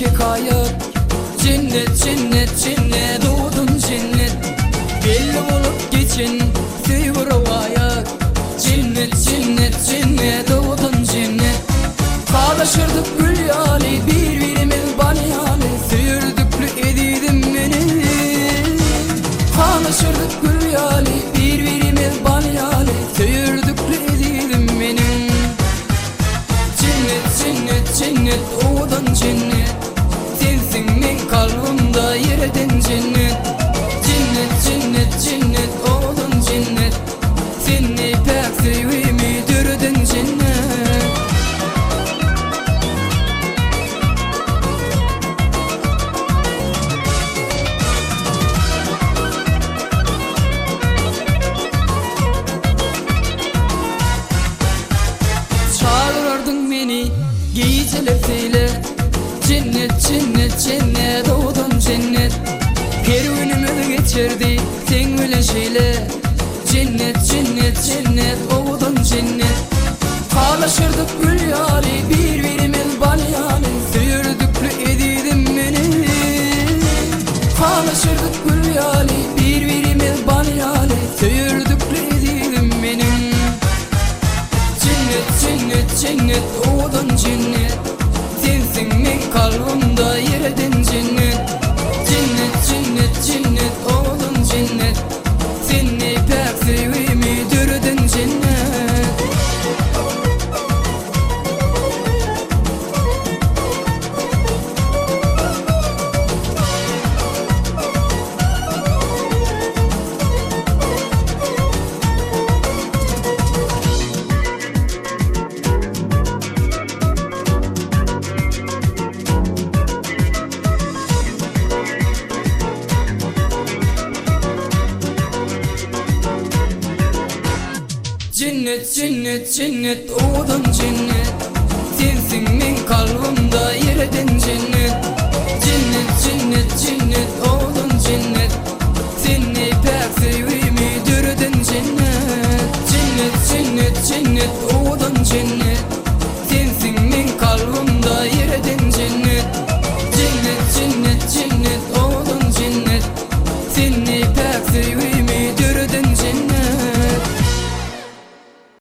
hikayet. Cennet cennet cennet doğdun cennet. Belli olup geçin sevir hayat. Cennet cennet cennet doğdun cennet. Paylaşırdık gül yali birbirimiz baniyali. Sürdüklü ediydim beni. Paylaşırdık gül yali birbirimiz baniyali. Sürdüklü ediydim beni. Cennet cennet cennet doğdun cennet. Sensin men kalbimde yer eden cennet. Cennet cennet cennet doğdun cennet. Seni pek sevimi dürdün cennet. Çağırırdın beni gecelerle. Cennet cennet cennet doğdun cennet. Her önümü geçirdi sen öyle şeyle. Cennet cennet cennet doğdun cennet. Paylaşırdık gül yali birbirimiz baniyali. Sürdüklü ediydim beni. Paylaşırdık gül yali birbirimiz baniyali. Sürdüklü ediydim beni. Cennet cennet cennet doğdun cennet. Sensin men kalbimde yer eden cennet. Cennet cennet cennet doğdun cennet. Seni pek sevimi dürdün cennet. Cennet cennet cennet doğdun cennet. Sensin men kalbimde